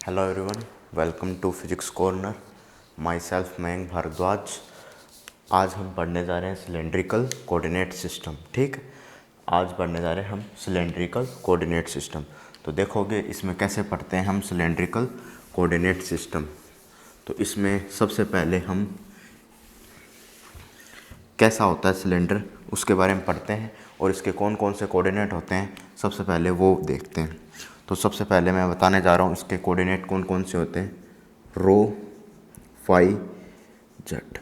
Hello everyone, welcome to Physics Corner. Myself Mayank Bhardwaj. आज हम पढ़ने जा रहे हैं सिलेंड्रिकल कोऑर्डिनेट सिस्टम। ठीक, आज पढ़ने जा रहे हैं हम सिलेंड्रिकल कोऑर्डिनेट सिस्टम। तो देखोगे इसमें कैसे पढ़ते हैं हम सिलेंड्रिकल कोऑर्डिनेट सिस्टम। तो इसमें सबसे पहले हम कैसा होता है सिलेंडर उसके बारे में पढ़ते हैं और इसके कौन कौन से कोऑर्डिनेट होते हैं सबसे पहले वो देखते हैं। तो सबसे पहले मैं बताने जा रहा हूँ इसके कोऑर्डिनेट कौन कौन से होते हैं। रो, फाई, जेड।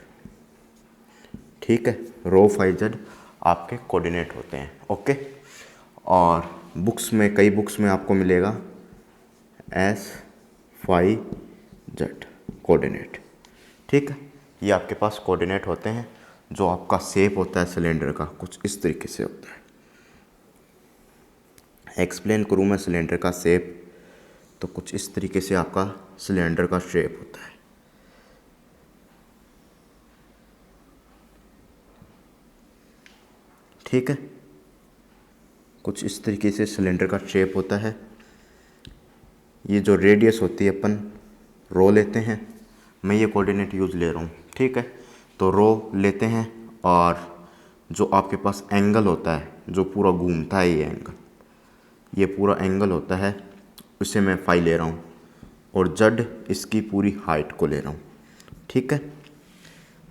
ठीक है, रो, फाई, जेड आपके कोऑर्डिनेट होते हैं। ओके, और बुक्स में कई बुक्स में आपको मिलेगा एस, फाई, जेड कोऑर्डिनेट। ठीक है, ये आपके पास कोऑर्डिनेट होते हैं। जो आपका शेप होता है सिलेंडर का कुछ इस तरीके से होता है। एक्सप्लेन करूँ मैं सिलेंडर का शेप तो कुछ इस तरीके से आपका सिलेंडर का शेप होता है। ठीक है, कुछ इस तरीके से सिलेंडर का शेप होता है। ये जो रेडियस होती है अपन रो लेते हैं, मैं ये कोऑर्डिनेट यूज ले रहा हूँ। ठीक है, तो रो लेते हैं और जो आपके पास एंगल होता है जो पूरा घूमता है, ये पूरा एंगल होता है, उसे मैं फाई ले रहा हूँ और जेड इसकी पूरी हाइट को ले रहा हूँ। ठीक है,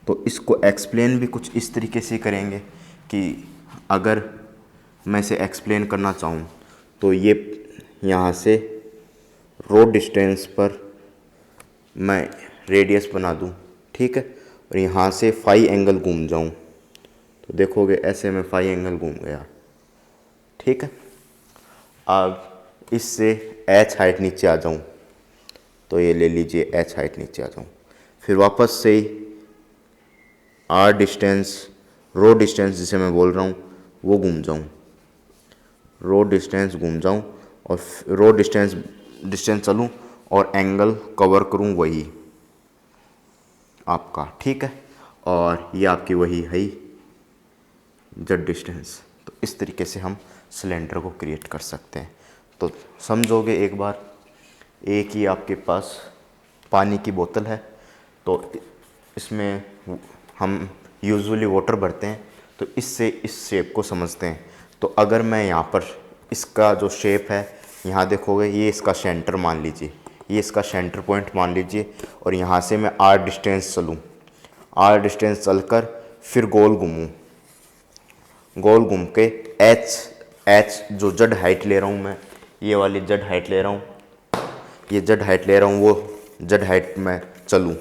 तो इसको एक्सप्लेन भी कुछ इस तरीके से करेंगे कि अगर मैं इसे एक्सप्लेन करना चाहूँ तो ये यहाँ से रो डिस्टेंस पर मैं रेडियस बना दूँ। ठीक है, और यहाँ से फाई एंगल घूम जाऊँ तो देखोगे ऐसे में फाई एंगल घूम गया। ठीक है, अब इससे एच हाइट नीचे आ जाऊँ तो ये ले लीजिए एच हाइट नीचे आ जाऊँ। फिर वापस से आर डिस्टेंस, रो डिस्टेंस जिसे मैं बोल रहा हूँ वो घूम जाऊँ, रो डिस्टेंस घूम जाऊँ और रो डिस्टेंस चलूँ और एंगल कवर करूँ वही आपका। ठीक है, और ये आपकी वही है जेड डिस्टेंस। तो इस तरीके से हम सिलेंडर को क्रिएट कर सकते हैं। तो समझोगे एक बार, एक ही आपके पास पानी की बोतल है तो इसमें हम यूजुअली वाटर भरते हैं तो इससे इस शेप को समझते हैं। तो अगर मैं यहाँ पर इसका जो शेप है यहाँ देखोगे, ये इसका सेंटर मान लीजिए, ये इसका सेंटर पॉइंट मान लीजिए और यहाँ से मैं आर डिस्टेंस चलूँ, आर डिस्टेंस चलकर फिर गोल घूमूँ, गोल घूम के एच जो जेड हाइट ले रहा हूँ मैं, ये वाली जेड हाइट ले रहा हूँ, ये जेड हाइट ले रहा हूँ, वो जेड हाइट में चलूँ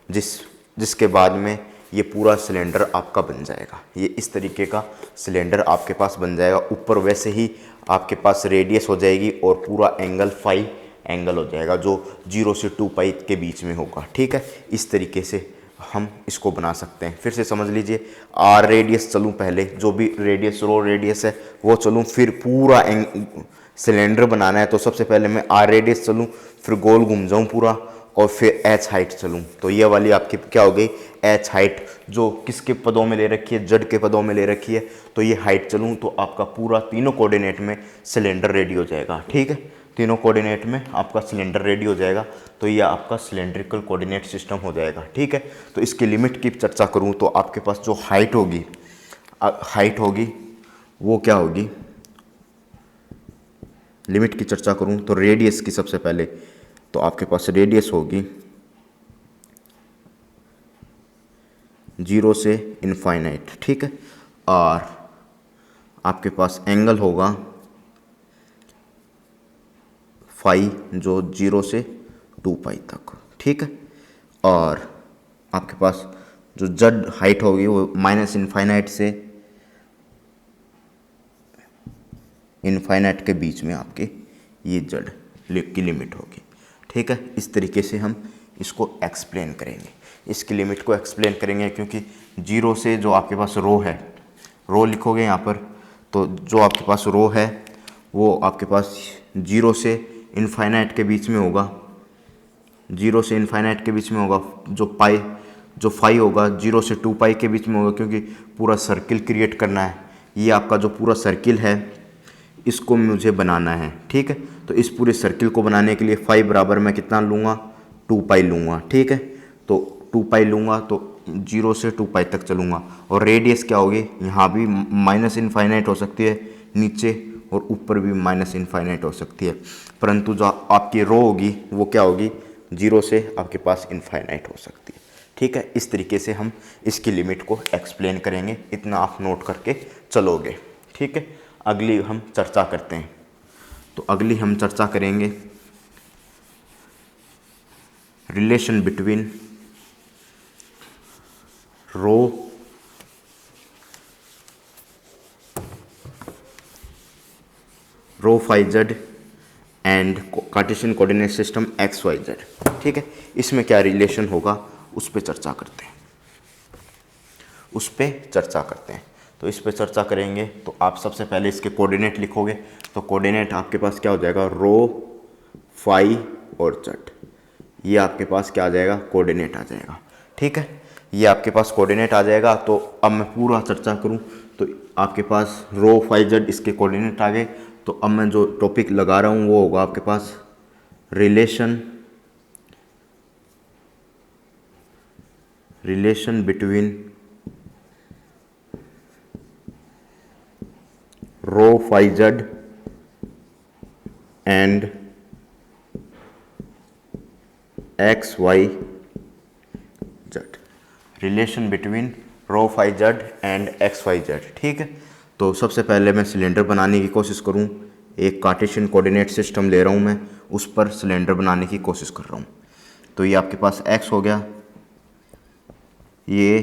जिसके बाद में ये पूरा सिलेंडर आपका बन जाएगा। ये इस तरीके का सिलेंडर आपके पास बन जाएगा। ऊपर वैसे ही आपके पास रेडियस हो जाएगी और पूरा एंगल फाई एंगल हो जाएगा जो 0 से 2 पाई के बीच में होगा। ठीक है, इस तरीके से हम इसको बना सकते हैं। फिर से समझ लीजिए, आर रेडियस चलूँ, पहले जो भी रेडियस रो रेडियस है वो चलूँ, फिर पूरा सिलेंडर बनाना है तो सबसे पहले मैं आर रेडियस चलूँ, फिर गोल घूम जाऊँ पूरा और फिर एच हाइट चलूँ। तो ये वाली आपकी क्या हो गई, एच हाइट, जो किसके पदों में ले रखी है, जेड के पदों में ले रखी है। तो ये हाइट चलूँ तो आपका पूरा तीनों कोऑर्डिनेट में सिलेंडर रेडी हो जाएगा। ठीक है, तीनों कोऑर्डिनेट में आपका सिलेंडर रेडी हो जाएगा। तो ये आपका सिलेंड्रिकल कोऑर्डिनेट सिस्टम हो जाएगा। ठीक है, तो इसकी लिमिट की चर्चा करूँ तो आपके पास जो हाइट होगी वो क्या होगी, लिमिट की चर्चा करूँ तो रेडियस की सबसे पहले, तो आपके पास रेडियस होगी 0 से इनफाइनाइट। ठीक है, और आपके पास एंगल होगा फाई जो 0 से 2 पाई तक। ठीक है, और आपके पास जो जेड हाइट होगी वो माइनस इनफाइनाइट से इनफाइनाइट के बीच में आपके ये जेड की लिमिट होगी। ठीक है, इस तरीके से हम इसको एक्सप्लेन करेंगे, इसकी लिमिट को एक्सप्लेन करेंगे। क्योंकि 0 से जो आपके पास रो है, रो लिखोगे यहाँ पर, तो जो आपके पास रो है वो आपके पास 0 से इनफाइनाइट के बीच में होगा, 0 से इनफाइनाइट के बीच में होगा। जो फाई होगा 0 से 2 पाई के बीच में होगा, क्योंकि पूरा सर्किल क्रिएट करना है। ये आपका जो पूरा सर्किल है इसको मुझे बनाना है, ठीक है। तो इस पूरे सर्किल को बनाने के लिए फाई बराबर मैं कितना लूँगा, 2 पाई लूँगा, ठीक है। तो 2 पाई लूँगा तो 0 से 2 पाई तक चलूँगा, और रेडियस क्या होगी, यहाँ भी माइनस इनफाइनाइट हो सकती है नीचे, और ऊपर भी माइनस इनफाइनाइट हो सकती है, परंतु जो आपकी रो होगी वो क्या होगी, 0 से आपके पास इनफाइनाइट हो सकती है, ठीक है। इस तरीके से हम इसकी लिमिट को एक्सप्लेन करेंगे, इतना आप नोट करके चलोगे, ठीक है। अगली हम चर्चा करते हैं। तो अगली हम चर्चा करेंगे relation between rho phi Z and Cartesian coordinate system X Y Z, ठीक है। इसमें क्या रिलेशन होगा उस पर चर्चा करते हैं, तो इस पे चर्चा करेंगे। तो आप सबसे पहले इसके कोऑर्डिनेट लिखोगे, तो कोऑर्डिनेट आपके पास क्या हो जाएगा, रो फाई और जेड, ये आपके पास क्या आ जाएगा, कोऑर्डिनेट आ जाएगा, ठीक है। ये आपके पास कोऑर्डिनेट आ जाएगा। तो अब मैं पूरा चर्चा करूं तो आपके पास रो फाई जेड इसके कोऑर्डिनेट आ गए। तो अब मैं जो टॉपिक लगा रहा हूं वो होगा आपके पास relation between rho phi Z and x Y z, relation between rho phi Z and x Y Z, ठीक है। तो सबसे पहले मैं सिलेंडर बनाने की कोशिश करूं, एक कार्टेशियन कोऑर्डिनेट सिस्टम ले रहा हूं मैं, उस पर सिलेंडर बनाने की कोशिश कर रहा हूं। तो ये आपके पास एक्स हो गया, ये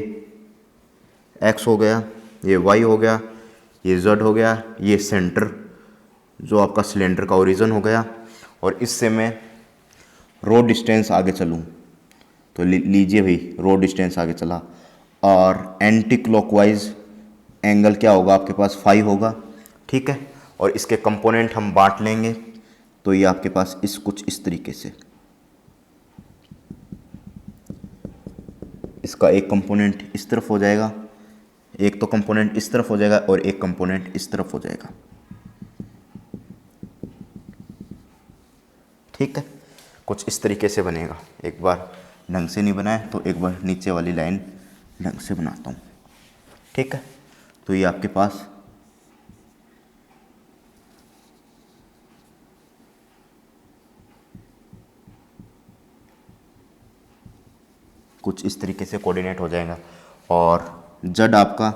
एक्स हो गया, ये वाई हो गया, ये जेड हो गया, ये सेंटर जो आपका सिलेंडर का ओरिजिन हो गया। और इससे मैं रो डिस्टेंस आगे चलूँ तो लीजिए भाई, रो डिस्टेंस आगे चला, और एंटी क्लॉकवाइज एंगल क्या होगा आपके पास, 5 होगा, ठीक है। और इसके कंपोनेंट हम बांट लेंगे, तो ये आपके पास कुछ इस तरीके से, इसका एक कंपोनेंट इस तरफ हो जाएगा, एक तो कंपोनेंट इस तरफ हो जाएगा और एक कंपोनेंट इस तरफ हो जाएगा, ठीक है। कुछ इस तरीके से बनेगा। एक बार ढंग से नहीं बनाए तो एक बार नीचे वाली लाइन ढंग से बनाता हूँ, ठीक है। तो ये आपके पास कुछ इस तरीके से कोऑर्डिनेट हो जाएगा। और जेड आपका,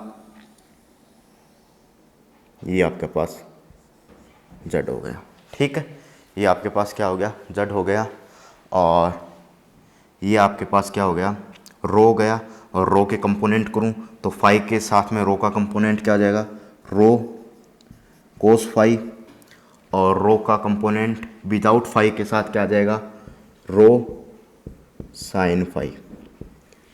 ये आपके पास जेड हो गया, ठीक है। ये आपके पास क्या हो गया, जेड हो गया। और ये आपके पास क्या हो गया, रो हो गया। और रो के कंपोनेंट करूं तो फाई के साथ में रो का कंपोनेंट क्या आ जाएगा, रो कोस फाई। और रो का कंपोनेंट विदाउट फाई के साथ क्या आ जाएगा, रो साइन फाई,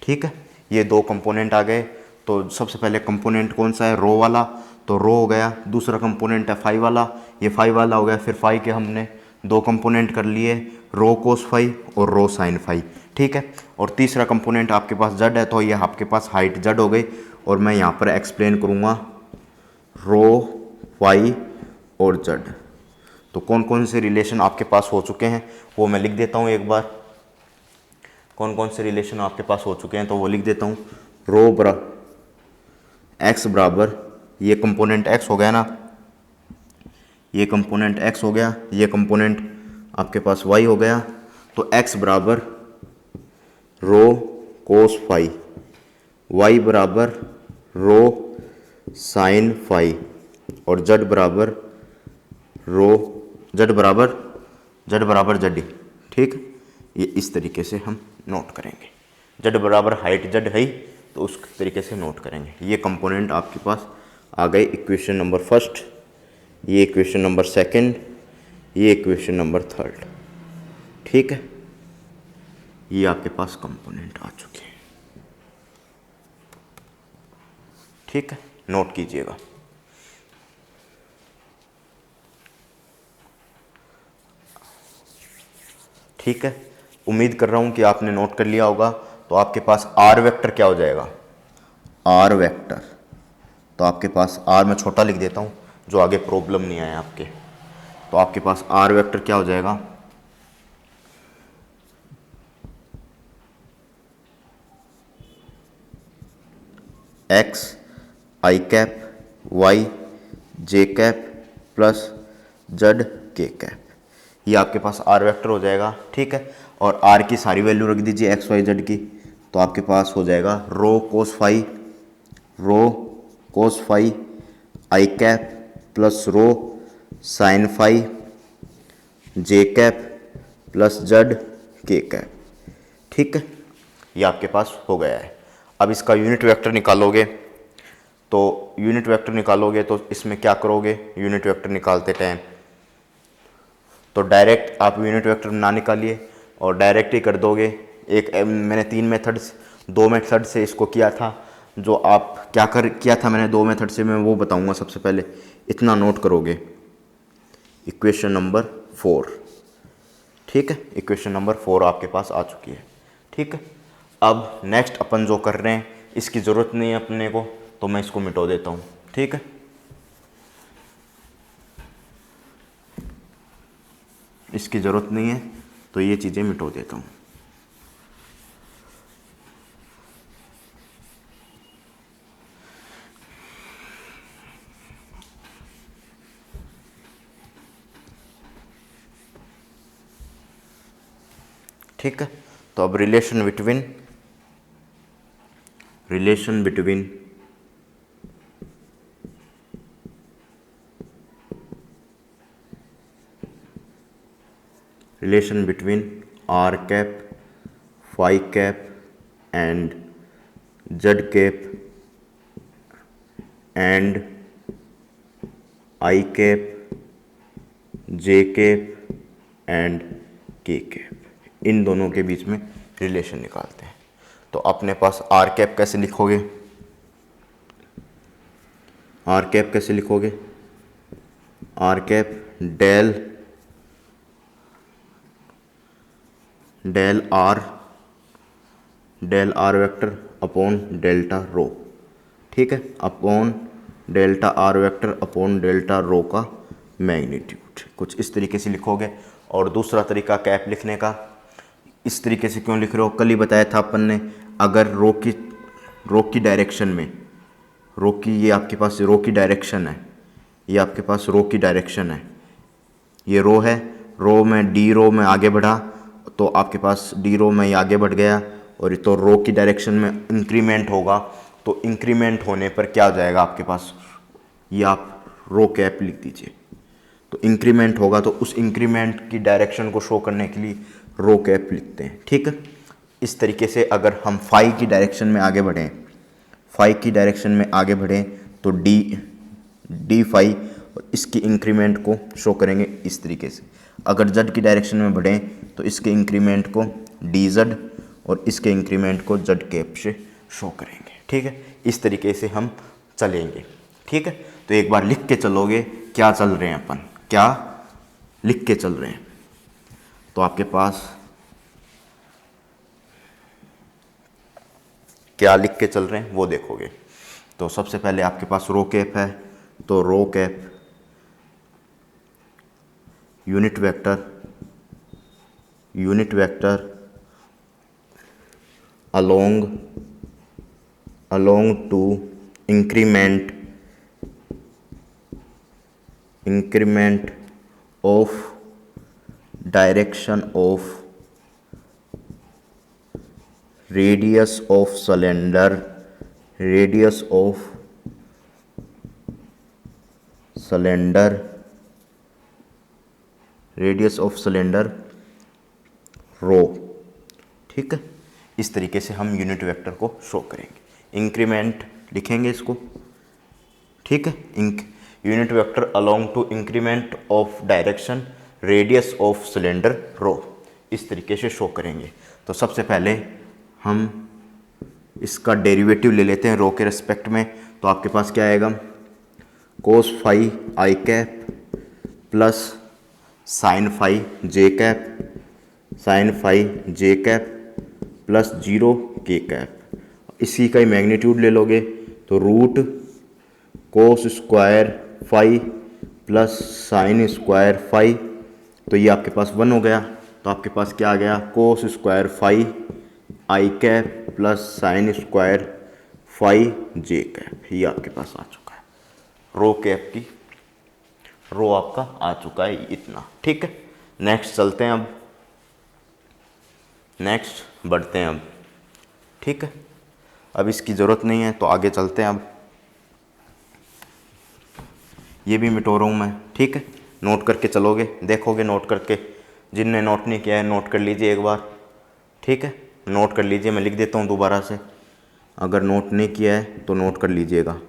ठीक है। ये दो कंपोनेंट आ गए। तो सबसे पहले कंपोनेंट कौन सा है, रो वाला, तो रो हो गया। दूसरा कंपोनेंट है फाई वाला, ये फाई वाला हो गया। फिर फाई के हमने दो कंपोनेंट कर लिए, रो कोस फाई और रो साइन फाई, ठीक है। और तीसरा कंपोनेंट आपके पास जेड है, तो ये आपके पास हाइट जेड हो गई। और मैं यहाँ पर एक्सप्लेन करूँगा रो फाई और जेड। तो कौन कौन से रिलेशन आपके पास हो चुके हैं वो मैं लिख देता हूँ एक बार। कौन कौन से रिलेशन आपके पास हो चुके हैं तो वो लिख देता हूँ। रो बराबर एक्स बराबर, ये कंपोनेंट एक्स हो गया ना, ये कंपोनेंट एक्स हो गया, ये कंपोनेंट आपके पास वाई हो गया। तो एक्स बराबर रो कोस फाई, वाई बराबर रो साइन फाई, और जेड बराबर रो जेड बराबर जेड, ठीक। ये इस तरीके से हम नोट करेंगे। जेड बराबर हाइट जेड है तो उस तरीके से नोट करेंगे। ये कंपोनेंट आपके पास आ गए इक्वेशन नंबर फर्स्ट, ये इक्वेशन नंबर सेकंड, ये इक्वेशन नंबर थर्ड, ठीक है। ये आपके पास कंपोनेंट आ चुके हैं, ठीक है। नोट कीजिएगा। ठीक है, उम्मीद कर रहा हूं कि आपने नोट कर लिया होगा। तो आपके पास आर वेक्टर क्या हो जाएगा, आर वेक्टर। तो आपके पास आर मैं छोटा लिख देता हूं, जो आगे प्रॉब्लम नहीं आए आपके। तो आपके पास आर वेक्टर क्या हो जाएगा, एक्स आई कैप वाई जे cap plus z k cap, ये आपके पास आर वेक्टर हो जाएगा। ठीक है, और आर की सारी वैल्यू रख दीजिए एक्स वाई जेड की, तो आपके पास हो जाएगा रो कोस फाई आई cap plus rho sine phi जे cap plus z k cap. ठीक है, ये आपके पास हो गया है। अब इसका यूनिट वेक्टर निकालोगे, तो यूनिट वेक्टर निकालोगे तो इसमें क्या करोगे, यूनिट वेक्टर निकालते टाइम तो डायरेक्ट आप यूनिट वेक्टर ना निकालिए और डायरेक्ट ही कर दोगे। एक मैंने 2 मेथड से इसको किया था, जो आप किया था मैंने 2 मेथड से, मैं वो बताऊंगा। सबसे पहले इतना नोट करोगे, इक्वेशन नंबर 4। ठीक है, इक्वेशन नंबर 4 आपके पास आ चुकी है। ठीक है, अब नेक्स्ट अपन जो कर रहे हैं इसकी ज़रूरत नहीं है अपने को, तो मैं इसको मिटा देता हूँ। ठीक है, इसकी ज़रूरत नहीं है तो ये चीज़ें मिटा देता हूँ। ठीक है, तो अब relation between relation between R cap phi cap and Z cap and I cap J cap and K cap, इन दोनों के बीच में रिलेशन निकालते हैं। तो अपने पास आर कैप कैसे लिखोगे, आर कैप कैसे लिखोगे, R cap del R vector upon delta rho. ठीक है, upon delta R vector upon delta rho का मैग्नीट्यूड, कुछ इस तरीके से लिखोगे। और दूसरा तरीका कैप लिखने का, इस तरीके से क्यों लिख रहे हो, कल ही बताया था अपन ने, अगर रो की डायरेक्शन में, ये आपके पास रो की डायरेक्शन है, ये आपके पास रो की डायरेक्शन है, ये रो है, रो में डी रो में आगे बढ़ा तो आपके पास डी रो में ये आगे बढ़ गया, और तो रो की डायरेक्शन में इंक्रीमेंट होगा, तो इंक्रीमेंट होने पर क्या हो जाएगा आपके पास, ये आप रो कैप लिख दीजिए। तो इंक्रीमेंट होगा तो उस इंक्रीमेंट की डायरेक्शन को शो करने के लिए रो कैप लिखते हैं। ठीक है, इस तरीके से अगर हम फाई की डायरेक्शन में आगे बढ़ें, तो डी फाई और इसकी इंक्रीमेंट को शो करेंगे इस तरीके से। अगर जेड की डायरेक्शन में बढ़ें तो इसके इंक्रीमेंट को डी जेड और इसके इंक्रीमेंट को जेड कैप से शो करेंगे। ठीक है, इस तरीके से हम चलेंगे। ठीक है, तो एक बार लिख के चलोगे क्या चल रहे हैं अपन, क्या लिख के चल रहे हैं, तो आपके पास क्या लिख के चल रहे हैं वो देखोगे। तो सबसे पहले आपके पास रो कैप है, तो rho cap unit vector along to increment of direction of radius of cylinder rho. ठीक है, इस तरीके से हम यूनिट वेक्टर को शो करेंगे। इंक्रीमेंट लिखेंगे इसको। ठीक है, unit vector along to increment of direction radius of cylinder rho, इस तरीके से शो करेंगे। तो सबसे पहले हम इसका डेरिवेटिव ले लेते हैं रो के रिस्पेक्ट में। तो आपके पास क्या आएगा, कोस फाई आई कैप प्लस साइन फाई जे कैप प्लस 0 के कैप। इसी का ही मैग्नीट्यूड ले लोगे तो root cos square phi plus sine square phi, तो ये आपके पास 1 हो गया। तो आपके पास क्या आ गया, कोस स्क्वायर फाई आई cap plus sine square phi जे कैप। ये आपके पास आ चुका है, रो कैप की रो आपका आ चुका है इतना। ठीक है, नेक्स्ट चलते हैं, अब नेक्स्ट बढ़ते हैं अब। ठीक है, अब इसकी ज़रूरत नहीं है तो आगे चलते हैं। अब ये भी मिटो रहा हूँ मैं। ठीक है, नोट करके चलोगे, देखोगे नोट करके। जिनने नोट नहीं किया है नोट कर लीजिए एक बार। ठीक है, नोट कर लीजिए, मैं लिख देता हूँ दोबारा से। अगर नोट नहीं किया है तो नोट कर लीजिएगा।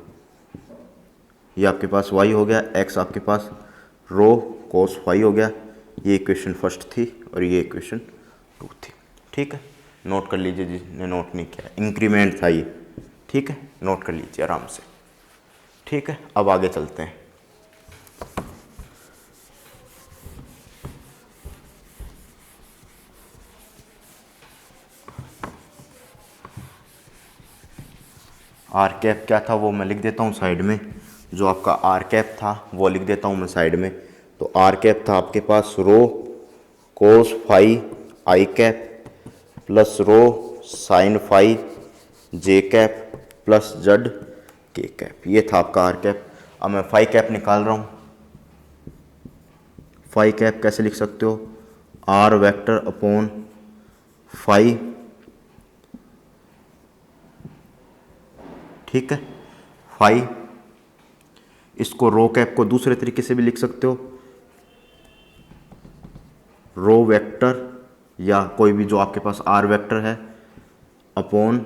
ये आपके पास y हो गया, x आपके पास रो कोस फाई हो गया। ये इक्वेशन फर्स्ट थी और ये इक्वेशन 2 थी। ठीक है, नोट कर लीजिए जिसने नोट नहीं किया, इंक्रीमेंट था ये। ठीक है, नोट कर लीजिए आराम से। ठीक है, अब आगे चलते हैं। आर कैप क्या था वो मैं लिख देता हूँ साइड में। जो आपका आर कैप था वो लिख देता हूँ मैं साइड में। तो आर कैप था आपके पास रो कोस फाई आई cap plus rho sine phi जे cap plus z k cap. ये था आपका आर कैप। अब मैं फाई कैप निकाल रहा हूँ। फाई कैप कैसे लिख सकते हो, आर वेक्टर अपॉन फाई। ठीक है, फाई। इसको रो कैप को दूसरे तरीके से भी लिख सकते हो, रो वेक्टर या कोई भी जो आपके पास आर वेक्टर है अपॉन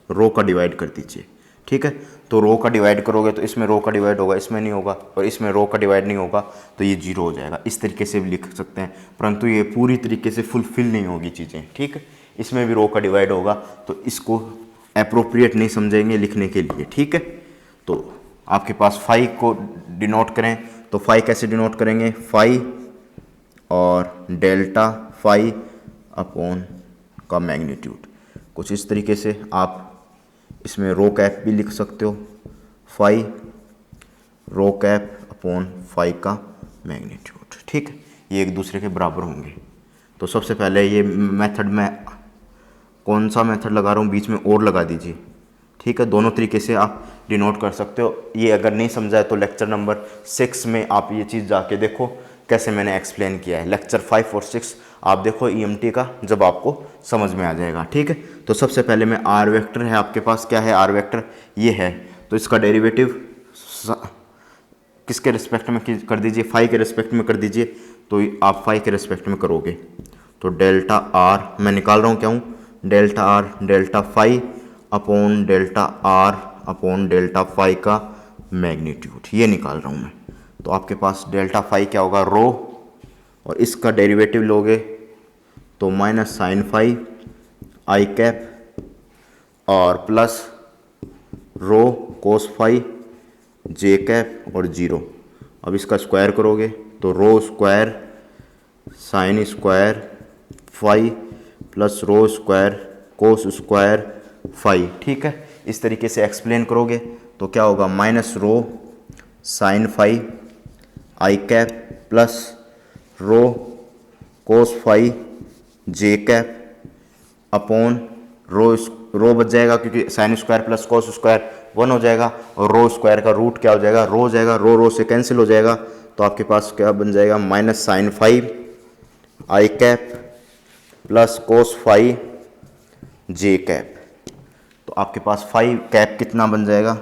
रो का डिवाइड कर दीजिए। ठीक है, तो रो का डिवाइड करोगे तो इसमें रो का डिवाइड होगा, इसमें नहीं होगा, और इसमें रो का डिवाइड नहीं होगा तो ये 0 हो जाएगा। इस तरीके से भी लिख सकते हैं, परंतु ये पूरी तरीके से फुलफिल नहीं होगी चीज़ें। ठीक है, इसमें भी रो का डिवाइड होगा तो इसको अप्रोप्रिएट नहीं समझेंगे लिखने के लिए। ठीक है, तो आपके पास फाई को डिनोट करें तो फाई कैसे डिनोट करेंगे, फाई और डेल्टा फाई अपॉन का मैग्नीट्यूड। कुछ इस तरीके से आप इसमें रो कैप भी लिख सकते हो, phi rho cap upon phi का मैग्नीट्यूड। ठीक है, ये एक दूसरे के बराबर होंगे। तो सबसे पहले ये मेथड में कौन सा मेथड लगा रहा हूँ, बीच में और लगा दीजिए। ठीक है, दोनों तरीके से आप डिनोट कर सकते हो। ये अगर नहीं समझा है तो लेक्चर नंबर 6 में आप ये चीज़ जाके देखो कैसे मैंने एक्सप्लेन किया है। लेक्चर 5 और 6 आप देखो ईएमटी का, जब आपको समझ में आ जाएगा। ठीक है, तो सबसे पहले मैं आर वेक्टर है आपके पास, क्या है आर वेक्टर, ये है, तो इसका डेरिवेटिव किसके रिस्पेक्ट में कर दीजिए, फाई के रिस्पेक्ट में कर दीजिए। तो आप फाई के रिस्पेक्ट में करोगे तो डेल्टा आर मैं निकाल रहा हूँ, क्या हूँ, delta R delta phi upon delta R upon delta phi का मैग्नीट्यूड, ये निकाल रहा हूँ मैं। तो आपके पास डेल्टा फाई क्या होगा, रो, और इसका डेरिवेटिव लोगे तो माइनस साइन फाई आई कैप और प्लस रो कोस फाई जे कैप और 0। अब इसका स्क्वायर करोगे तो rho square sine square phi plus rho square cos square phi. ठीक है, इस तरीके से एक्सप्लेन करोगे तो क्या होगा, माइनस रो साइन फाई आई cap plus rho cos phi जे कैप अपॉन रो बच जाएगा क्योंकि sine square plus cos square 1 हो जाएगा, और रो स्क्वायर का रूट क्या हो जाएगा, रो हो जाएगा, रो से कैंसिल हो जाएगा। तो आपके पास क्या बन जाएगा, माइनस साइन फाइव आई कैप प्लस कोस फाई जे कैप। तो आपके पास फाइव कैप कितना बन जाएगा,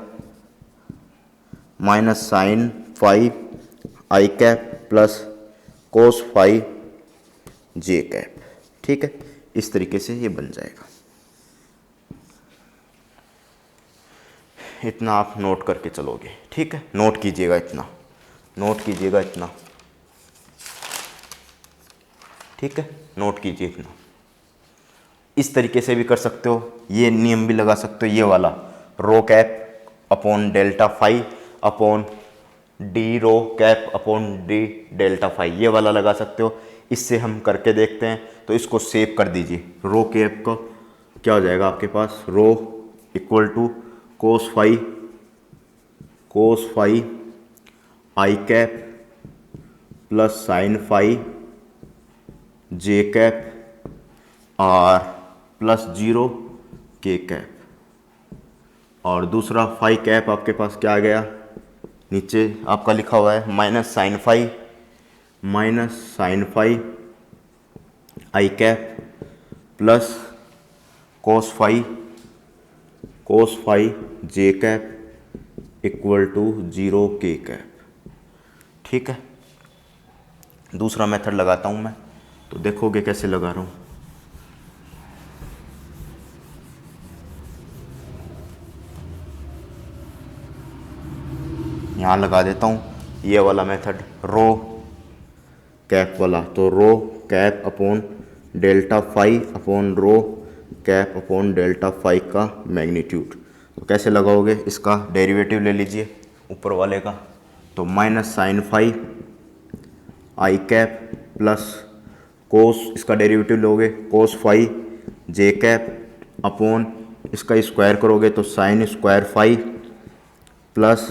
माइनस साइन फाइव आई कैप प्लस कोस फाइव जे कैप। ठीक है, इस तरीके से ये बन जाएगा। इतना आप नोट करके चलोगे। ठीक है, नोट कीजिएगा इतना, नोट कीजिएगा इतना। ठीक है, नोट कीजिए इतना। इस तरीके से भी कर सकते हो, ये नियम भी लगा सकते हो, ये वाला rho cap upon delta phi upon D rho cap upon D delta phi, ये वाला लगा सकते हो। इससे हम करके देखते हैं। तो इसको सेव कर दीजिए, रो कैप का क्या हो जाएगा आपके पास, rho equal to cos phi I cap plus sine phi J cap और प्लस 0 के कैप। और दूसरा फाई कैप आपके पास क्या आ गया, नीचे आपका लिखा हुआ है minus sine phi I cap plus cos phi J cap equal to 0 के कैप। ठीक है, दूसरा मेथड लगाता हूं मैं, तो देखोगे कैसे लगा रहा हूं। यहां लगा देता हूं ये वाला मेथड रो कैप वाला, तो rho cap upon delta phi upon rho cap upon delta phi का मैग्नीट्यूड। तो कैसे लगाओगे, इसका डेरिवेटिव ले लीजिए ऊपर वाले का, तो माइनस साइन फाई आई कैप प्लस कोस, इसका डेरिवेटिव लोगे कोस फाई जे कैप अपॉन इसका स्क्वायर करोगे तो sine square phi plus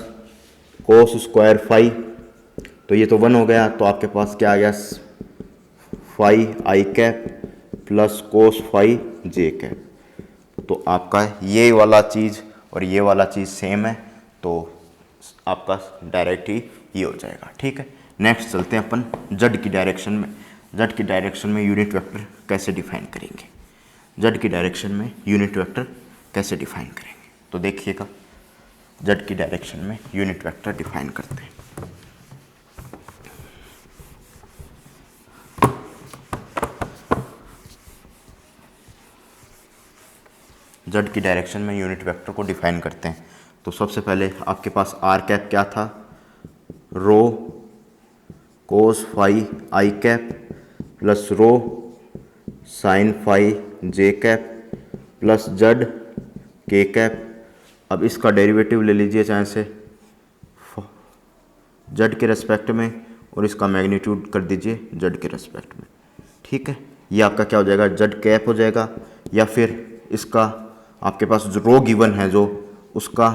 cos square phi, तो ये तो 1 हो गया, तो आपके पास क्या आ गया फाई आई कैप प्लस कोस फाई जे कैप। तो आपका ये वाला चीज़ और ये वाला चीज़ सेम है, तो आपका डायरेक्ट ही ये हो जाएगा। ठीक है, नेक्स्ट चलते हैं अपन जेड की डायरेक्शन में। जेड की डायरेक्शन में यूनिट वेक्टर कैसे डिफाइन करेंगे, जेड की डायरेक्शन में यूनिट वेक्टर कैसे डिफाइन करेंगे, तो देखिएगा जेड की डायरेक्शन में यूनिट वेक्टर डिफाइन करते हैं। जेड की डायरेक्शन में यूनिट वेक्टर को डिफाइन करते हैं, तो सबसे पहले आपके पास आर कैप क्या था, रो कोस फाई आई cap plus rho sine phi जे cap plus z k cap. अब इसका डेरिवेटिव ले लीजिए चाहे से जेड के रेस्पेक्ट में और इसका मैग्नीट्यूड कर दीजिए जेड के रेस्पेक्ट में। ठीक है, ये आपका क्या हो जाएगा, जेड कैप हो जाएगा, या फिर इसका आपके पास जो रो गिवन है जो उसका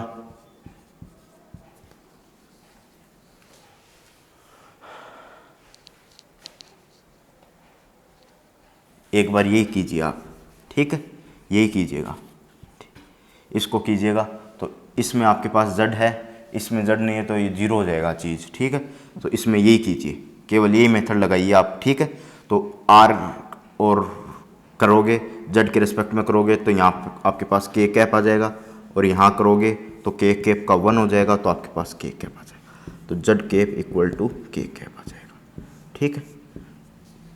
एक बार यही कीजिए आप। ठीक है, यही कीजिएगा, इसको कीजिएगा, तो इसमें आपके पास जेड है, इसमें जेड नहीं है, तो ये 0 हो जाएगा चीज़। ठीक है, तो इसमें यही कीजिए, केवल यही मेथड लगाइए आप। ठीक है, तो आर और करोगे जेड के रिस्पेक्ट में करोगे तो यहाँ आपके पास के कैप आ जाएगा, और यहाँ करोगे तो के कैप का 1 हो जाएगा, तो आपके पास के कैप आ जाएगा, तो जेड कैप इक्वल टू के कैप आ जाएगा। ठीक है,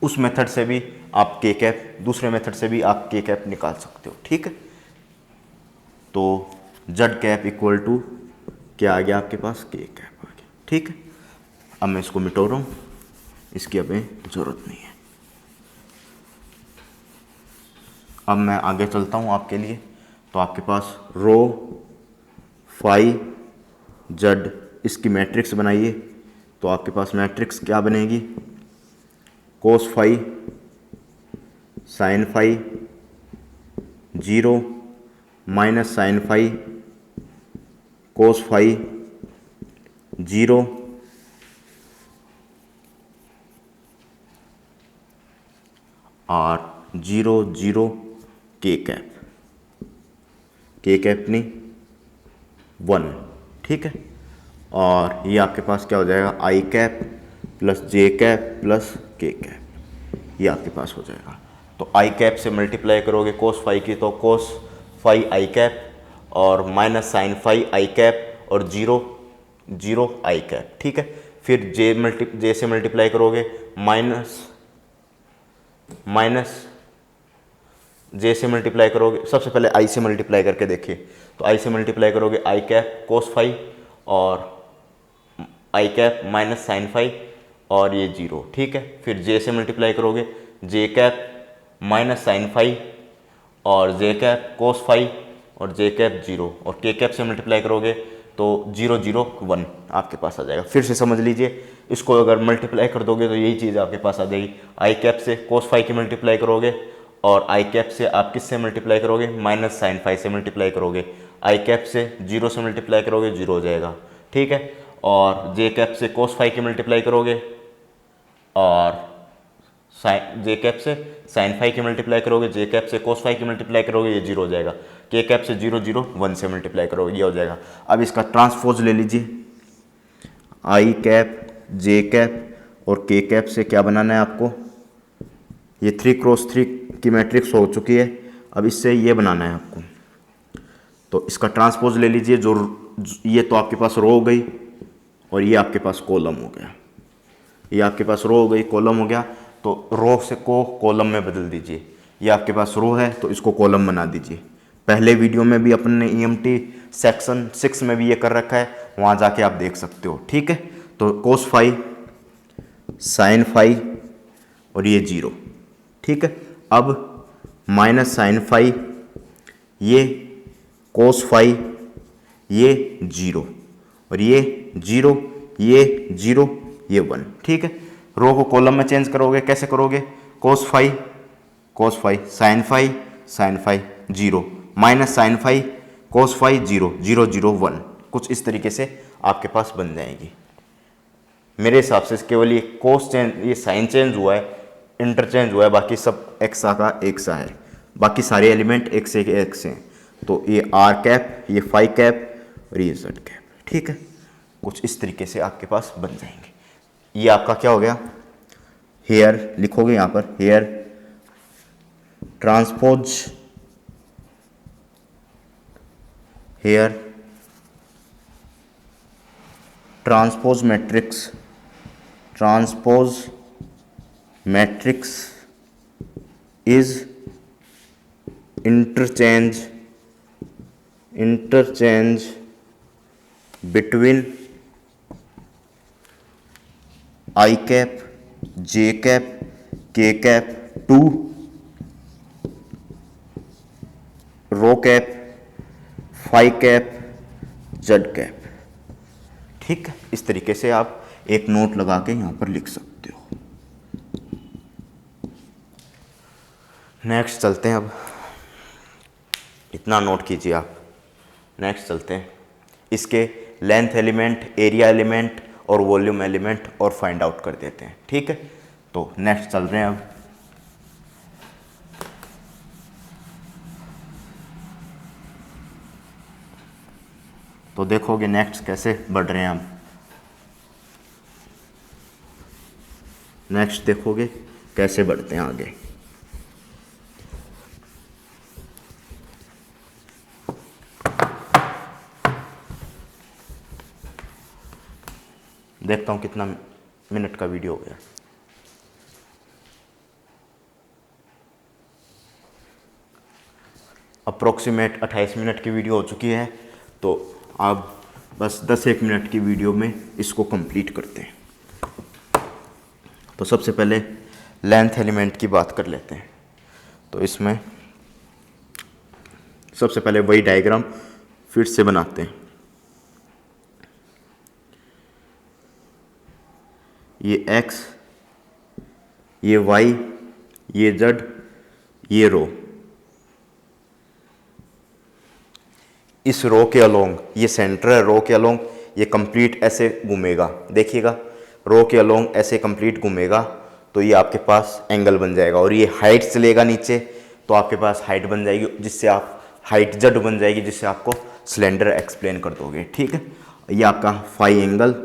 उस मेथड से भी आप के कैप, दूसरे मेथड से भी आप के कैप निकाल सकते हो। ठीक है, तो जेड कैप इक्वल टू क्या आ गया आपके पास, के कैप आ गया। ठीक है, अब मैं इसको मिटो रहा हूँ, इसकी अभी ज़रूरत नहीं है। अब मैं आगे चलता हूँ आपके लिए, तो आपके पास रो फाई जेड, इसकी मैट्रिक्स बनाइए, तो आपके पास मैट्रिक्स क्या बनेगी, cos phi sine phi 0 minus sine phi cos phi 0 और 0 0 के कैप नहीं 1। ठीक है, और ये आपके पास क्या हो जाएगा, आई कैप प्लस जे कैप प्लस के कैप, ये आपके पास हो जाएगा। तो आई कैप से मल्टीप्लाई करोगे कोस फाई की, तो कोस फाई आई कैप और माइनस साइन फाई आई कैप और 0 0 आई कैप। ठीक है, फिर जे से मल्टीप्लाई करोगे माइनस जे से मल्टीप्लाई करोगे, सबसे पहले आई से मल्टीप्लाई करके देखिए, तो आई से मल्टीप्लाई करोगे आई कैप कोस फाई और आई कैप माइनस साइन फाई और ये 0। ठीक है, फिर जे से मल्टीप्लाई करोगे जे कैप माइनस साइन फाई और जे कैप कोस फाई और जे कैप 0, और के कैप से मल्टीप्लाई करोगे तो 0 0 1 आपके पास आ जाएगा। फिर से समझ लीजिए, इसको अगर मल्टीप्लाई कर दोगे तो यही चीज़ आपके पास आ जाएगी। आई कैप से कोस फाई की मल्टीप्लाई करोगे और आई कैप से आप किससे मल्टीप्लाई करोगे, माइनस साइन फाई से मल्टीप्लाई करोगे। आई कैप से 0 से मल्टीप्लाई करोगे 0 हो जाएगा। ठीक है, और जे कैप से कोस फाई की मल्टीप्लाई करोगे और साइन जे कैप से साइन फाई की मल्टीप्लाई करोगे, जे कैप से कोस फाई की मल्टीप्लाई करोगे, ये 0 हो जाएगा। के कैप से 0 0 1 से मल्टीप्लाई करोगे, ये हो जाएगा। अब इसका ट्रांसपोज ले लीजिए, आई कैप जे कैप और के कैप से क्या बनाना है आपको, ये 3x3 की मैट्रिक्स हो चुकी है। अब इससे ये बनाना है आपको, तो इसका ट्रांसपोज ले लीजिए। जो ये तो आपके पास रो हो गई और ये आपके पास कॉलम हो गया, ये आपके पास रो हो गई, कॉलम हो गया। तो रो से को कॉलम में बदल दीजिए। ये आपके पास रो है तो इसको कॉलम बना दीजिए। पहले वीडियो में भी अपन ने ईएमटी सेक्शन 6 में भी ये कर रखा है, वहाँ जाके आप देख सकते हो, ठीक है। तो कोस फाई, साइन फाई और ये 0, ठीक है। अब माइनस साइन फाई, ये कोस फाई, ये 0 और ये 0, ये 0, ये 1, ठीक है। रो को कॉलम में चेंज करोगे, कैसे करोगे, cos phi sine phi 0 minus sine phi cos phi 0 0 0 1, कुछ इस तरीके से आपके पास बन जाएगी। मेरे हिसाब से केवल ये कोस चेंज, ये साइन चेंज हुआ है, इंटरचेंज हुआ है, बाकी सब एक्सा का एक सा है, बाकी सारे एलिमेंट एक से हैं। तो ये आर कैप, ये फाई कैप और ये जेड कैप, ठीक है। कुछ इस तरीके से आपके पास बन जाएंगे। ये आपका क्या हो गया, हेयर लिखोगे यहाँ पर, here transpose, here transpose matrix is interchange between i cap, J cap, k cap to rho cap, phi cap, z cap, ठीक है। इस तरीके से आप एक नोट लगा के यहां पर लिख सकते हो। नेक्स्ट चलते हैं, अब इतना नोट कीजिए आप। नेक्स्ट चलते हैं, इसके लेंथ एलिमेंट, एरिया एलिमेंट और वॉल्यूम एलिमेंट और फाइंड आउट कर देते हैं, ठीक है। तो नेक्स्ट चल रहे हैं अब। तो देखोगे नेक्स्ट कैसे बढ़ रहे हैं हम, नेक्स्ट देखोगे कैसे बढ़ते हैं आगे। देखता हूँ कितना मिनट का वीडियो हो गया। अप्रोक्सीमेट 28 मिनट की वीडियो हो चुकी है, तो आप बस 10-1 मिनट की वीडियो में इसको कंप्लीट करते हैं। तो सबसे पहले लेंथ एलिमेंट की बात कर लेते हैं। तो इसमें सबसे पहले वही डायग्राम फिर से बनाते हैं। ये x, ये y, ये z, ये रो। इस रो के अलोंग, ये सेंटर है, रो के अलोंग ये कंप्लीट ऐसे घूमेगा, देखिएगा रो के अलोंग ऐसे कंप्लीट घूमेगा, तो ये आपके पास एंगल बन जाएगा। और ये हाइट चलेगा नीचे, तो आपके पास हाइट बन जाएगी, जिससे आप हाइट जेड बन जाएगी, जिससे आपको सिलेंडर एक्सप्लेन कर दोगे, ठीक है। ये आपका फाई एंगल,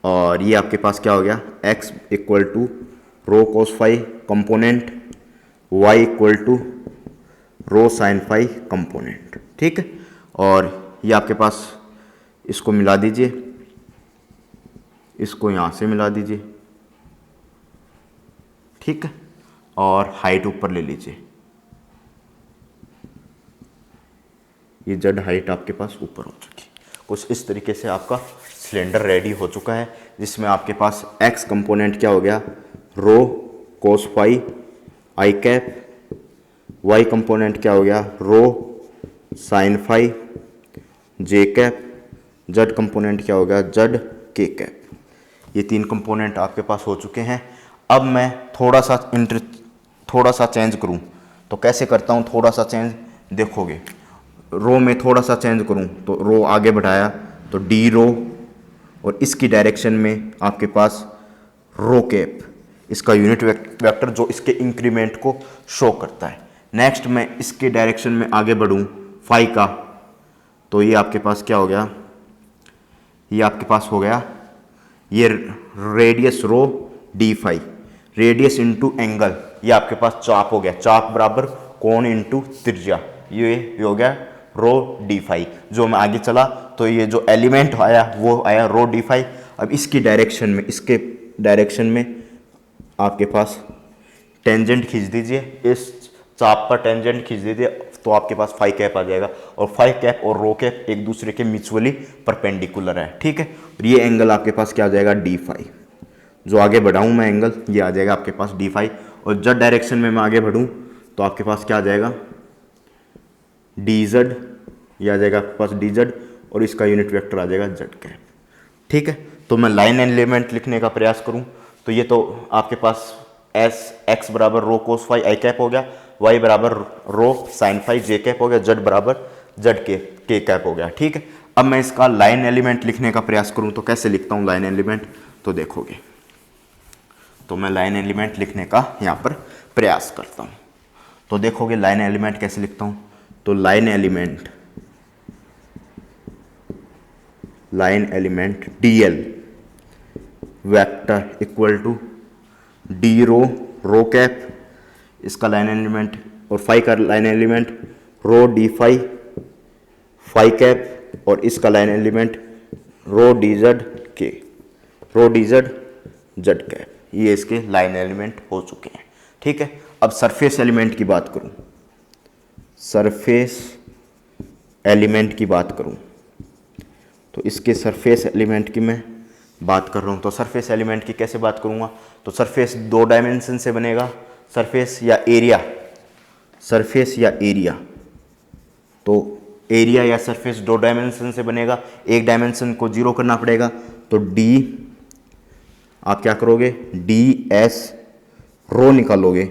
और ये आपके पास क्या हो गया, x equal to rho cos phi component, y equal to rho sine phi component, ठीक है। और ये आपके पास, इसको मिला दीजिए, इसको यहाँ से मिला दीजिए, ठीक है। और हाइट ऊपर ले लीजिए, ये जेड हाइट आपके पास ऊपर हो चुकी। कुछ इस तरीके से आपका सिलेंडर रेडी हो चुका है, जिसमें आपके पास x कंपोनेंट क्या हो गया, रो कोस फाई आई कैप, y कंपोनेंट क्या हो गया, रो साइन फाई जे कैप, z कंपोनेंट क्या हो गया, जेड के कैप। ये 3 कंपोनेंट आपके पास हो चुके हैं। अब मैं थोड़ा सा चेंज करूं, तो कैसे करता हूं थोड़ा सा चेंज, देखोगे रो में थोड़ा सा चेंज करूं तो रो आगे बढ़ाया तो डी रो, और इसकी डायरेक्शन में आपके पास रो कैप, इसका यूनिट वेक्टर जो इसके इंक्रीमेंट को शो करता है। नेक्स्ट मैं इसके डायरेक्शन में आगे बढ़ूं फाई का, तो ये आपके पास क्या हो गया, ये आपके पास हो गया ये radius rho D phi, radius into angle, ये आपके पास चाप हो गया, चाप बराबर कोण इंटू त्रिज्या, ये हो गया रो डी फाई। जो मैं आगे चला तो ये जो एलिमेंट आया वो आया रो डी फाई। अब इसकी डायरेक्शन में, इसके डायरेक्शन में आपके पास टेंजेंट खींच दीजिए, इस चाप पर टेंजेंट खींच दीजिए तो आपके पास फाई कैप आ जाएगा, और फाई कैप और रो कैप एक दूसरे के म्यूचुअली परपेंडिकुलर है, ठीक है। और ये एंगल आपके पास क्या आ जाएगा, डी फाई। जो आगे बढ़ाऊँ मैं एंगल, ये आ जाएगा आपके पास डी फाई, और जब डायरेक्शन में मैं आगे बढ़ूँ तो आपके पास क्या आ जाएगा, डी जेड, ये आ जाएगा आपके पास डी जेड, और इसका यूनिट वेक्टर आ जाएगा जेड कैप, ठीक है। तो मैं लाइन एलिमेंट लिखने का प्रयास करूँ तो ये तो आपके पास एस एक्स बराबर रो कोस फाई आई कैप हो गया, वाई बराबर रो साइन फाई जे कैप हो गया, जेड बराबर जेड के कैप हो गया, ठीक है। अब मैं इसका लाइन एलिमेंट लिखने का प्रयास करूं तो कैसे लिखता हूं लाइन एलिमेंट, तो देखोगे, तो मैं लाइन एलिमेंट लिखने का यहां पर प्रयास करता हूं, तो देखोगे लाइन एलिमेंट कैसे लिखता हूं। तो line element DL vector equal to D rho cap, इसका लाइन एलिमेंट, और फाई का line element rho D phi phi cap, और इसका line element rho D Z Z cap. ये इसके लाइन एलिमेंट हो चुके हैं, ठीक है। अब सरफेस एलिमेंट की बात करूं, सरफेस एलिमेंट की बात करूं तो इसके सरफेस एलिमेंट की मैं बात कर रहा हूं, तो सरफेस एलिमेंट की कैसे बात करूंगा, तो सरफेस दो डायमेंशन से बनेगा, सरफेस या एरिया, सरफेस या एरिया, तो एरिया या सरफेस दो डायमेंशन से बनेगा, एक डायमेंशन को जीरो करना पड़ेगा, तो डी आप क्या करोगे, डी एस रो निकालोगे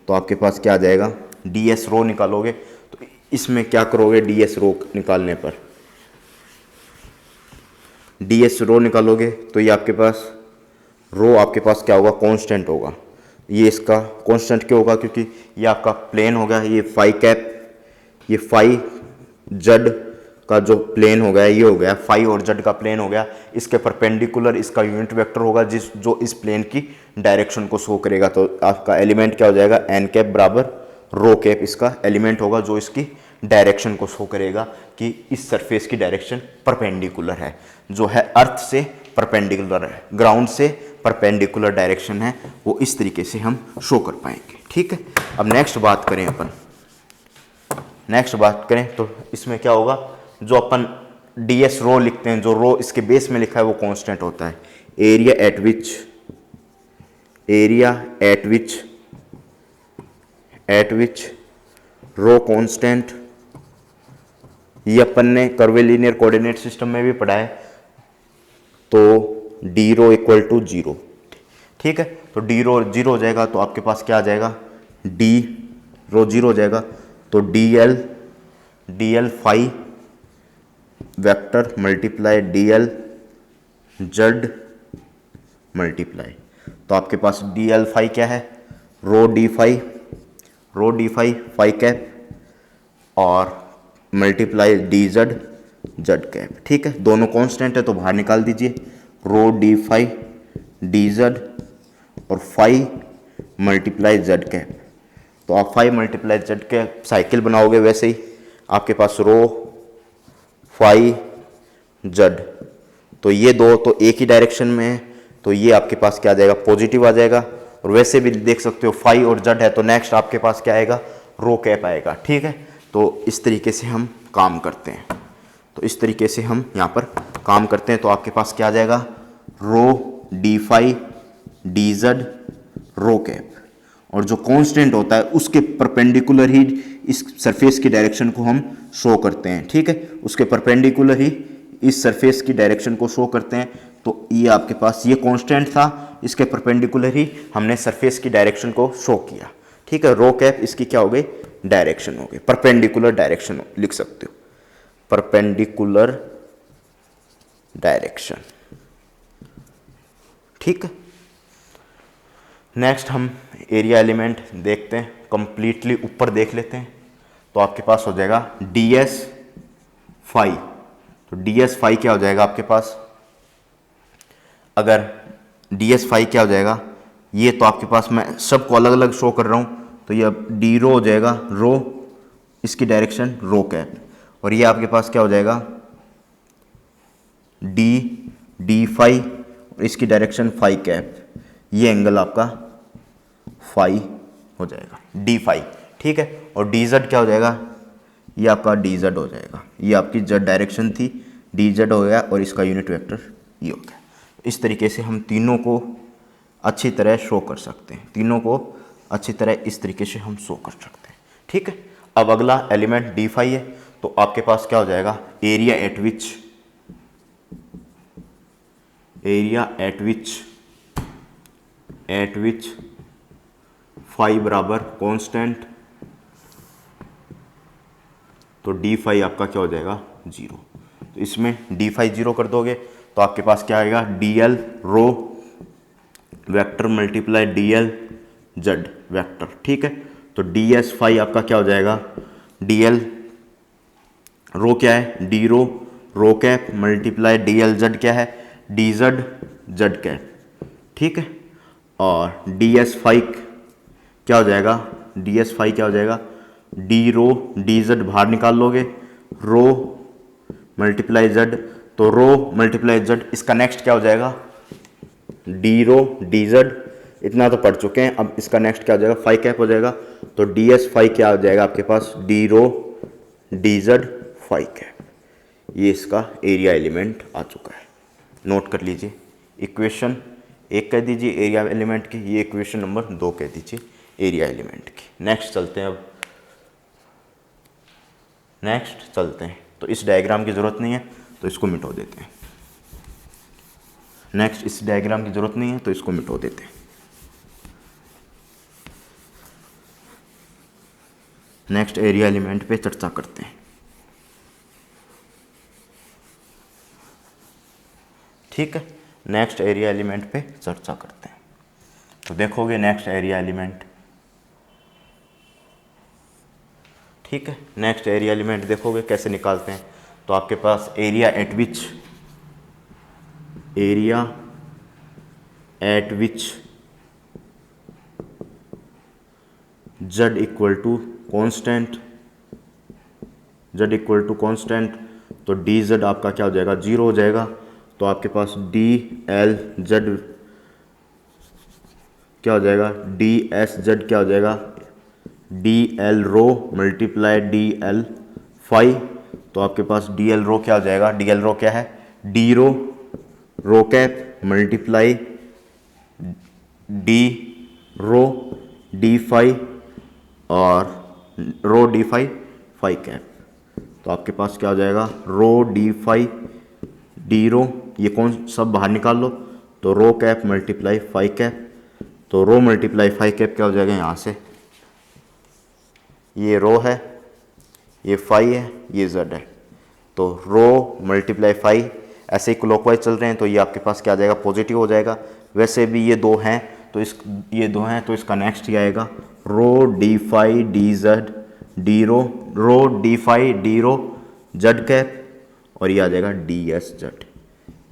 तो आपके पास क्या आ जाएगा, डी एस रो निकालोगे, तो इसमें क्या करोगे, डी एस रो निकालने पर डी एस रो निकालोगे तो ये आपके पास रो आपके पास क्या होगा, कांस्टेंट होगा। ये इसका कांस्टेंट क्यों होगा, क्योंकि ये आपका प्लेन होगा, ये फाई कैप, ये फाई जेड का जो प्लेन हो गया ये हो गया, फाई और जेड का प्लेन हो गया, इसके परपेंडिकुलर इसका यूनिट वेक्टर होगा जो इस प्लेन की डायरेक्शन को शो करेगा। तो आपका एलिमेंट क्या हो जाएगा, एन कैप बराबर रो कैप इसका एलिमेंट होगा जो इसकी डायरेक्शन को शो करेगा कि इस सरफेस की डायरेक्शन परपेंडिकुलर है, जो है अर्थ से परपेंडिकुलर है, ग्राउंड से परपेंडिकुलर डायरेक्शन है, वो इस तरीके से हम शो कर पाएंगे, ठीक है। अब नेक्स्ट बात करें तो इसमें क्या होगा, जो अपन डी एस रो लिखते हैं, जो रो इसके बेस में लिखा है वो कांस्टेंट होता है, area at which rho constant, ये अपन ने कर्वीलिनियर कोऑर्डिनेट सिस्टम में भी पढ़ा है, तो D rho equal to zero, ठीक है। तो डी रो जीरो हो जाएगा तो आपके पास क्या आ जाएगा, डी रो जीरो हो जाएगा, तो D L phi vector multiply D L Z multiply, तो आपके पास डी एल फाई क्या है, rho D phi phi cap और मल्टीप्लाई डी जेड कैप, ठीक है। दोनों कांस्टेंट है तो बाहर निकाल दीजिए, rho D phi D Z और फाई मल्टीप्लाई जेड कैप, तो आप phi multiply Z cap cycle बनाओगे, वैसे ही आपके पास रो फाई जेड, तो ये दो तो एक ही डायरेक्शन में है, तो ये आपके पास क्या आ जाएगा, पॉजिटिव आ जाएगा, और वैसे भी देख सकते हो फाई और जेड है तो नेक्स्ट आपके पास क्या आएगा, रो कैप आएगा, ठीक है। तो इस तरीके से हम काम करते हैं, तो इस तरीके से हम यहाँ पर काम करते हैं, तो आपके पास क्या आ जाएगा, rho D phi D z rho cap, और जो कांस्टेंट होता है उसके परपेंडिकुलर ही इस सरफेस की डायरेक्शन को हम शो करते हैं, ठीक है, उसके परपेंडिकुलर ही इस सरफेस की डायरेक्शन को शो करते हैं। तो ये आपके पास ये कांस्टेंट था, इसके परपेंडिकुलर ही हमने सरफेस की डायरेक्शन को शो किया, ठीक है। रो कैप इसकी क्या हो गई, डायरेक्शन हो गई, परपेंडिकुलर डायरेक्शन लिख सकते हो, परपेंडिकुलर डायरेक्शन, ठीक है। नेक्स्ट हम एरिया एलिमेंट देखते हैं, कंप्लीटली ऊपर देख लेते हैं। तो आपके पास हो जाएगा ds5। तो ds5 क्या हो जाएगा आपके पास, अगर ds5 क्या हो जाएगा, ये तो आपके पास मैं सबको अलग अलग शो कर रहा हूँ, तो ये अब डी रो हो जाएगा, रो इसकी डायरेक्शन रो कैप, और ये आपके पास क्या हो जाएगा डी5 और इसकी डायरेक्शन फाई कैप, ये एंगल आपका फाई हो जाएगा डी5, ठीक है। और डी जेड क्या हो जाएगा, ये आपका डी जेड हो जाएगा, ये आपकी जेड डायरेक्शन थी, डी जेड हो गया और इसका यूनिट वेक्टर ये हो गया। इस तरीके से हम तीनों को अच्छी तरह शो कर सकते हैं, तीनों को अच्छी तरह इस तरीके से हम शो कर सकते हैं, ठीक है। अब अगला एलिमेंट डी5 है, तो आपके पास क्या हो जाएगा, एरिया एट विच फाई बराबर कांस्टेंट, तो डी5 आपका क्या हो जाएगा 0। तो इसमें डी5 0 कर दोगे तो आपके पास क्या आएगा, dl rho vector multiply dl Z vector, ठीक है। तो ds5 आपका क्या हो जाएगा, dl रो क्या है, d rho cap multiply dl Z क्या है, dz जेड कैप, ठीक है। और ds5 क्या हो जाएगा, ds5 क्या हो जाएगा, डी रो डी जेड बाहर निकाल लोगे, रो मल्टीप्लाई जेड, तो रो मल्टीप्लाई जेड, इसका नेक्स्ट क्या हो जाएगा, डी रो डी जेड, इतना तो पढ़ चुके हैं। अब इसका नेक्स्ट क्या हो जाएगा, फाई कैप हो जाएगा, तो ds5 क्या हो जाएगा आपके पास, D rho D Z phi cap. ये इसका एरिया एलिमेंट आ चुका है, नोट कर लीजिए। इक्वेशन 1 कह दीजिए एरिया एलिमेंट की, ये इक्वेशन नंबर 2 कह दीजिए एरिया एलिमेंट की। नेक्स्ट चलते हैं, अब नेक्स्ट चलते हैं। तो इस डायग्राम की ज़रूरत नहीं है तो इसको मिटो देते हैं। नेक्स्ट इस डायग्राम की ज़रूरत नहीं है तो इसको मिटो देते हैं। नेक्स्ट एरिया एलिमेंट पे चर्चा करते हैं, ठीक है। नेक्स्ट एरिया एलिमेंट पे चर्चा करते हैं। तो देखोगे नेक्स्ट एरिया एलिमेंट, ठीक है। नेक्स्ट एरिया एलिमेंट देखोगे कैसे निकालते हैं। तो आपके पास area at which z equal to constant, तो डी जेड आपका क्या हो जाएगा 0 हो जाएगा। तो आपके पास डी एल जेड क्या हो जाएगा, डी एस जेड क्या हो जाएगा, D L row multiply D L phi. तो आपके पास डी एल रो क्या हो जाएगा, डी एल रो क्या है, d rho cap multiply d rho D phi और रो डी फाई कैप। तो आपके पास क्या हो जाएगा, rho D phi D rho, ये कौन सब बाहर निकाल लो, तो rho cap multiply phi cap. तो रो मल्टीप्लाई फाई कैप क्या हो जाएगा, यहाँ से ये रो है, ये फाई है, ये जेड है, तो रो मल्टीप्लाई फाई, ऐसे ही क्लॉकवाइज चल रहे हैं तो ये आपके पास क्या आ जाएगा, पॉजिटिव हो जाएगा। वैसे भी ये दो हैं तो इसका नेक्स्ट ही आएगा, rho D phi D z d rho D phi D rho z cap, और ये आ जाएगा डी एस जेड।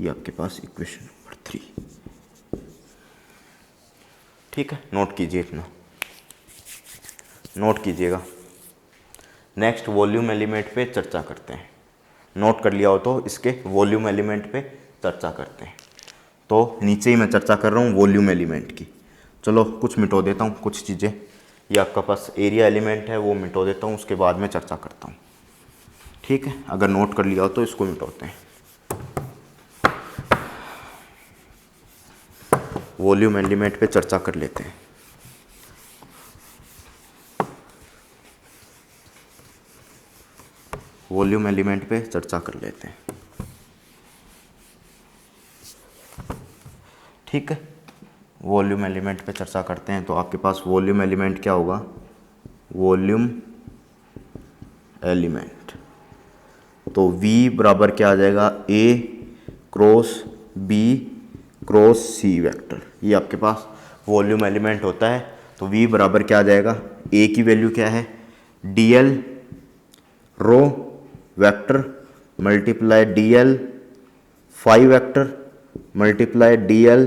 ये आपके पास इक्वेशन नंबर 3, ठीक है। नोट कीजिए, इतना नोट कीजिएगा। नेक्स्ट वॉल्यूम एलिमेंट पे चर्चा करते हैं। नोट कर लिया हो तो इसके वॉल्यूम एलिमेंट पे चर्चा करते हैं। तो नीचे ही मैं चर्चा कर रहा हूँ वॉल्यूम एलिमेंट की। चलो कुछ मिटो देता हूँ, कुछ चीज़ें। ये आपका पास एरिया एलिमेंट है वो मिटो देता हूँ, उसके बाद में चर्चा करता हूँ, ठीक है। अगर नोट कर लिया हो तो इसको मिटोते हैं। वॉल्यूम एलिमेंट पे चर्चा कर लेते हैं। वॉल्यूम एलिमेंट पे चर्चा कर लेते हैं, ठीक है। वॉल्यूम एलिमेंट पे चर्चा करते हैं। तो आपके पास वॉल्यूम एलिमेंट क्या होगा, वॉल्यूम एलिमेंट, तो V बराबर क्या आ जाएगा, A cross B cross C vector. ये आपके पास वॉल्यूम एलिमेंट होता है। तो V बराबर क्या आ जाएगा, A की वैल्यू क्या है, DL rho vector multiply DL phi vector multiply DL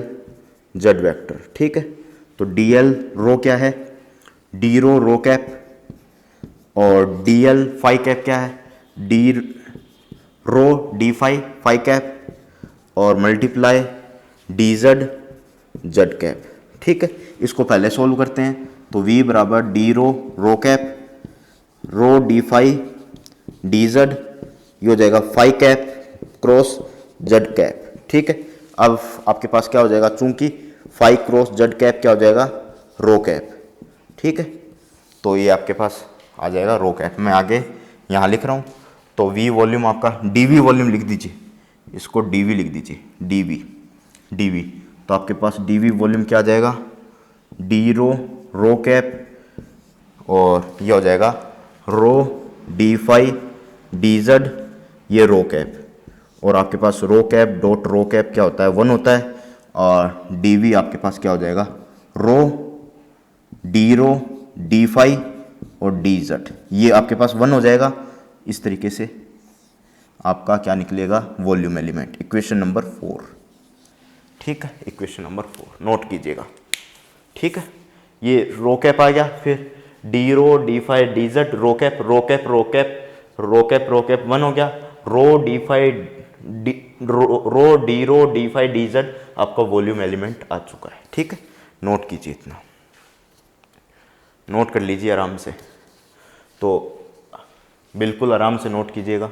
Z vector. ठीक है, तो DL रो क्या है, D रो कैप, और DL फाई कैप क्या है, D rho D phi cap, और मल्टीप्लाई DZ जेड कैप। ठीक है, इसको पहले सोल्व करते हैं। तो V बराबर D rho cap rho D phi DZ, ये हो जाएगा phi cap cross Z cap. ठीक है, अब आपके पास क्या हो जाएगा, चूंकि फाई क्रॉस जेड कैप क्या हो जाएगा, रो कैप। ठीक है, तो ये आपके पास आ जाएगा रो कैप। मैं आगे यहाँ लिख रहा हूँ। तो V वॉल्यूम आपका, DV वॉल्यूम लिख दीजिए, इसको DV लिख दीजिए, DV। तो आपके पास DV वॉल्यूम क्या आ जाएगा, D रो कैप, और ये हो जाएगा रो D फाई DZ, ये रो कैप, और आपके पास rho cap dot rho cap क्या होता है, 1 होता है, और DV आपके पास क्या हो जाएगा, रो D फाई और DZ, ये आपके पास 1 हो जाएगा। इस तरीके से आपका क्या निकलेगा, वॉल्यूम एलिमेंट, इक्वेशन नंबर 4। ठीक है, इक्वेशन नंबर 4 नोट कीजिएगा। ठीक है, ये रो कैप आ गया, फिर D rho D phi DZ rho cap 1 हो गया, रो D फाई DZ आपका वॉल्यूम एलिमेंट आ चुका है। ठीक है, नोट कीजिए, इतना नोट कर लीजिए आराम से। तो बिल्कुल आराम से नोट कीजिएगा।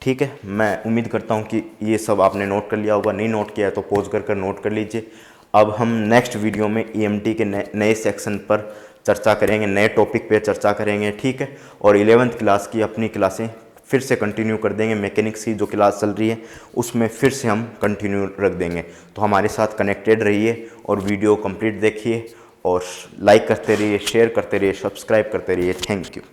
ठीक है, मैं उम्मीद करता हूँ कि ये सब आपने नोट कर लिया होगा। नहीं नोट किया है तो पॉज कर नोट कर लीजिए। अब हम नेक्स्ट वीडियो में EMT के नए सेक्शन पर चर्चा करेंगे, नए टॉपिक पे चर्चा करेंगे। ठीक है, और 11th क्लास की अपनी क्लासें फिर से कंटिन्यू कर देंगे। मैकेनिक्स की जो क्लास चल रही है उसमें फिर से हम कंटिन्यू रख देंगे। तो हमारे साथ कनेक्टेड रहिए और वीडियो कंप्लीट देखिए, और लाइक करते रहिए, शेयर करते रहिए, सब्सक्राइब करते रहिए। Thank you.